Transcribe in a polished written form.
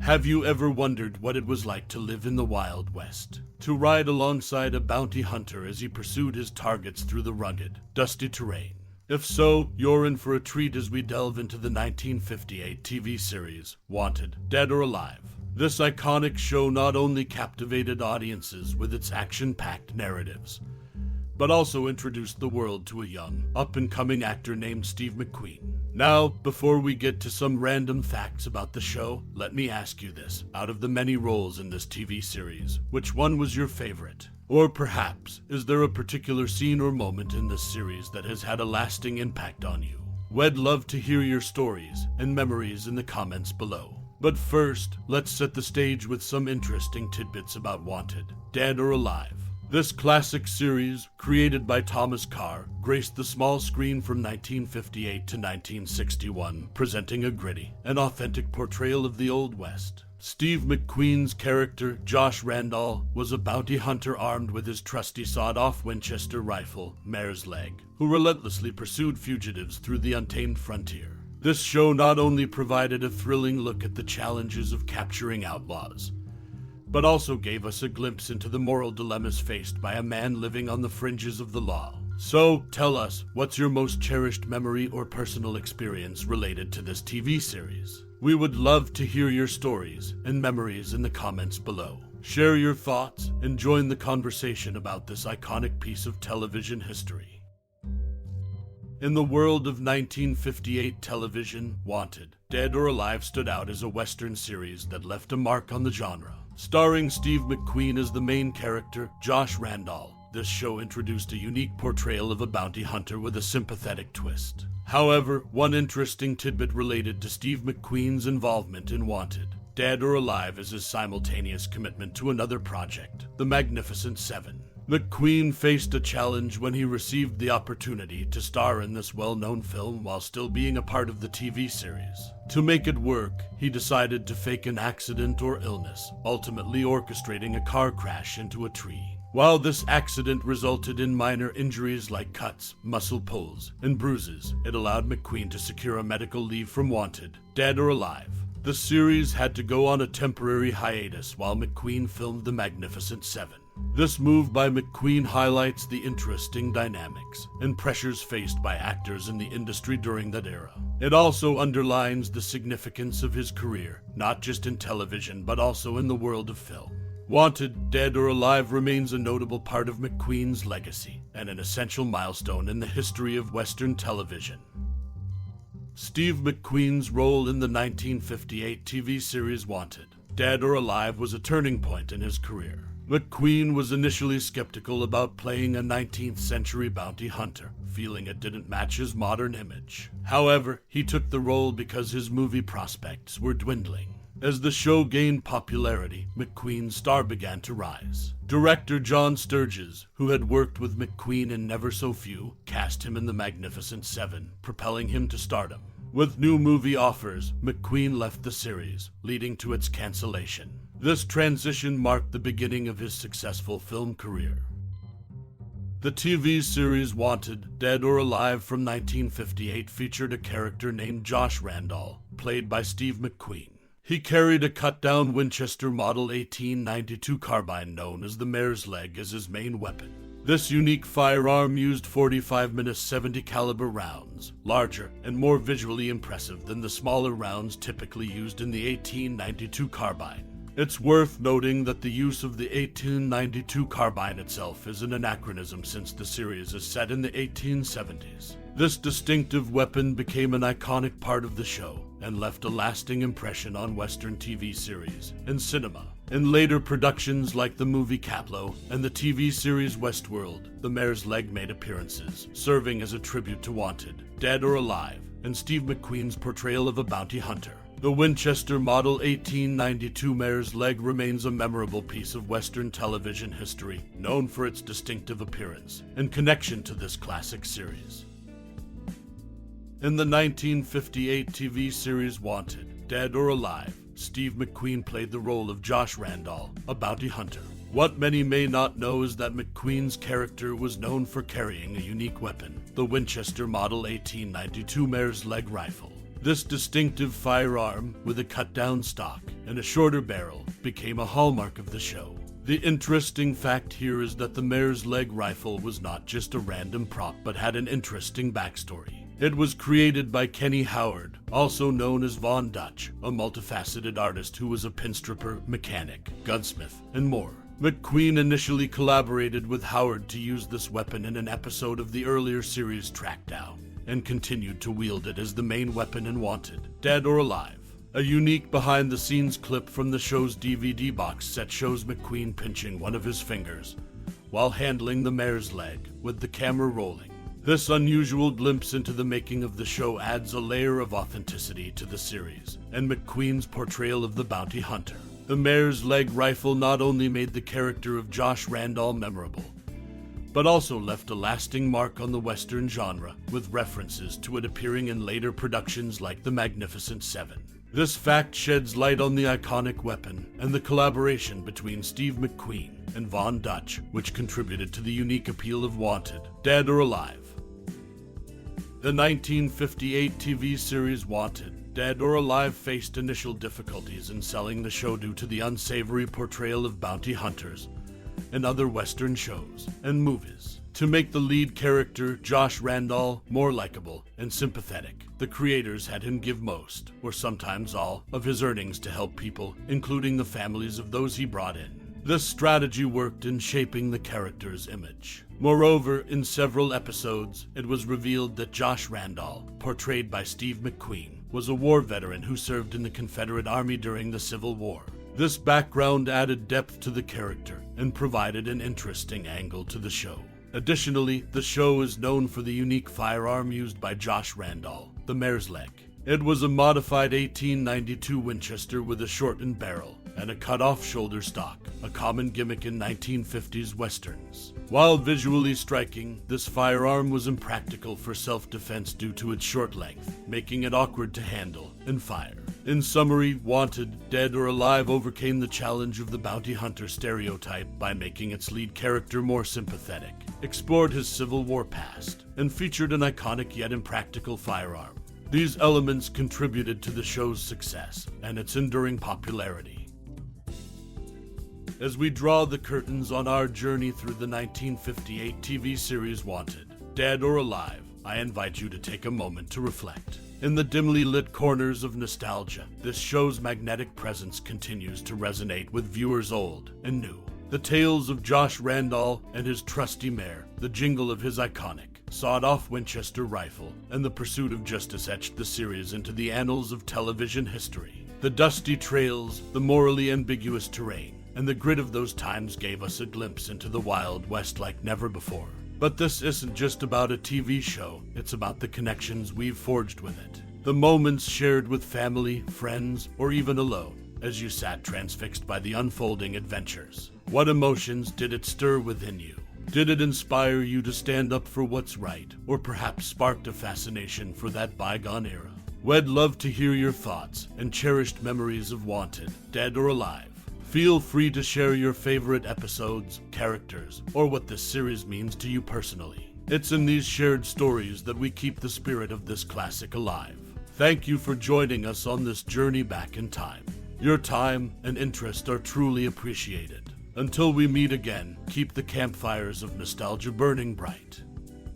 Have you ever wondered what it was like to live in the Wild West? To ride alongside a bounty hunter as he pursued his targets through the rugged, dusty terrain? If so, you're in for a treat as we delve into the 1958 TV series, Wanted, Dead or Alive. This iconic show not only captivated audiences with its action-packed narratives, but also introduced the world to a young, up-and-coming actor named Steve McQueen. Now, before we get to some random facts about the show, let me ask you this. Out of the many roles in this TV series, which one was your favorite? Or perhaps, is there a particular scene or moment in this series that has had a lasting impact on you? We'd love to hear your stories and memories in the comments below. But first, let's set the stage with some interesting tidbits about Wanted, Dead or Alive. This classic series, created by Thomas Carr, graced the small screen from 1958 to 1961, presenting a gritty and authentic portrayal of the Old West. Steve McQueen's character, Josh Randall, was a bounty hunter armed with his trusty sawed-off Winchester rifle, Mare's Leg, who relentlessly pursued fugitives through the untamed frontier. This show not only provided a thrilling look at the challenges of capturing outlaws, but also gave us a glimpse into the moral dilemmas faced by a man living on the fringes of the law. So, tell us, what's your most cherished memory or personal experience related to this TV series? We would love to hear your stories and memories in the comments below. Share your thoughts and join the conversation about this iconic piece of television history. In the world of 1958 television, Wanted, Dead or Alive stood out as a Western series that left a mark on the genre. Starring Steve McQueen as the main character, Josh Randall, this show introduced a unique portrayal of a bounty hunter with a sympathetic twist. However, one interesting tidbit related to Steve McQueen's involvement in Wanted, Dead or Alive is his simultaneous commitment to another project, The Magnificent Seven. McQueen faced a challenge when he received the opportunity to star in this well-known film while still being a part of the TV series. To make it work, he decided to fake an accident or illness, ultimately orchestrating a car crash into a tree. While this accident resulted in minor injuries like cuts, muscle pulls, and bruises, it allowed McQueen to secure a medical leave from Wanted, Dead or Alive. The series had to go on a temporary hiatus while McQueen filmed The Magnificent Seven. This move by McQueen highlights the interesting dynamics and pressures faced by actors in the industry during that era. It also underlines the significance of his career, not just in television but also in the world of film. Wanted, Dead or Alive remains a notable part of McQueen's legacy and an essential milestone in the history of Western television. Steve McQueen's role in the 1958 TV series Wanted, Dead or Alive was a turning point in his career. McQueen was initially skeptical about playing a 19th century bounty hunter, feeling it didn't match his modern image. However, he took the role because his movie prospects were dwindling. As the show gained popularity, McQueen's star began to rise. Director John Sturges, who had worked with McQueen in Never So Few, cast him in The Magnificent Seven, propelling him to stardom. With new movie offers, McQueen left the series, leading to its cancellation. This transition marked the beginning of his successful film career. The TV series Wanted, Dead or Alive from 1958 featured a character named Josh Randall, played by Steve McQueen. He carried a cut-down Winchester Model 1892 carbine known as the Mare's Leg as his main weapon. This unique firearm used 45-70 caliber rounds, larger and more visually impressive than the smaller rounds typically used in the 1892 carbine. It's worth noting that the use of the 1892 carbine itself is an anachronism since the series is set in the 1870s. This distinctive weapon became an iconic part of the show and left a lasting impression on Western TV series and cinema. In later productions like the movie Caplow and the TV series Westworld, the Mare's Leg made appearances, serving as a tribute to Wanted, Dead or Alive, and Steve McQueen's portrayal of a bounty hunter. The Winchester Model 1892 Mare's Leg remains a memorable piece of Western television history, known for its distinctive appearance and connection to this classic series. In the 1958 TV series Wanted, Dead or Alive, Steve McQueen played the role of Josh Randall, a bounty hunter. What many may not know is that McQueen's character was known for carrying a unique weapon, the Winchester Model 1892 Mare's Leg rifle. This distinctive firearm, with a cut-down stock and a shorter barrel became a hallmark of the show. The interesting fact here is that the mare's leg rifle was not just a random prop, but had an interesting backstory. It was created by Kenny Howard, also known as Von Dutch, a multifaceted artist who was a pinstripper, mechanic, gunsmith, and more. McQueen initially collaborated with Howard to use this weapon in an episode of the earlier series Trackdown, and continued to wield it as the main weapon in Wanted, Dead or Alive. A unique behind-the-scenes clip from the show's DVD box set shows McQueen pinching one of his fingers while handling the mare's leg, with the camera rolling. This unusual glimpse into the making of the show adds a layer of authenticity to the series, and McQueen's portrayal of the bounty hunter. The mare's leg rifle not only made the character of Josh Randall memorable, but also left a lasting mark on the Western genre, with references to it appearing in later productions like The Magnificent Seven. This fact sheds light on the iconic weapon and the collaboration between Steve McQueen and Von Dutch, which contributed to the unique appeal of Wanted, Dead or Alive. The 1958 TV series Wanted, Dead or Alive faced initial difficulties in selling the show due to the unsavory portrayal of bounty hunters and other Western shows and movies. To make the lead character, Josh Randall, more likable and sympathetic, the creators had him give most, or sometimes all, of his earnings to help people, including the families of those he brought in. This strategy worked in shaping the character's image. Moreover, in several episodes, it was revealed that Josh Randall, portrayed by Steve McQueen, was a war veteran who served in the Confederate Army during the Civil War. This background added depth to the character and provided an interesting angle to the show. Additionally, the show is known for the unique firearm used by Josh Randall, the mare's leg. It was a modified 1892 Winchester with a shortened barrel and a cut-off shoulder stock, a common gimmick in 1950s westerns. While visually striking, this firearm was impractical for self-defense due to its short length, making it awkward to handle and fire. In summary, Wanted, Dead or Alive overcame the challenge of the bounty hunter stereotype by making its lead character more sympathetic, explored his Civil War past, and featured an iconic yet impractical firearm. These elements contributed to the show's success and its enduring popularity. As we draw the curtains on our journey through the 1958 TV series Wanted, Dead or Alive, I invite you to take a moment to reflect. In the dimly lit corners of nostalgia, this show's magnetic presence continues to resonate with viewers old and new. The tales of Josh Randall and his trusty mare, the jingle of his iconic, sawed-off Winchester rifle, and the pursuit of justice etched the series into the annals of television history. The dusty trails, the morally ambiguous terrain, and the grit of those times gave us a glimpse into the Wild West like never before. But this isn't just about a TV show, it's about the connections we've forged with it. The moments shared with family, friends, or even alone, as you sat transfixed by the unfolding adventures. What emotions did it stir within you? Did it inspire you to stand up for what's right, or perhaps sparked a fascination for that bygone era? We'd love to hear your thoughts and cherished memories of Wanted, Dead or Alive. Feel free to share your favorite episodes, characters, or what this series means to you personally. It's in these shared stories that we keep the spirit of this classic alive. Thank you for joining us on this journey back in time. Your time and interest are truly appreciated. Until we meet again, keep the campfires of nostalgia burning bright.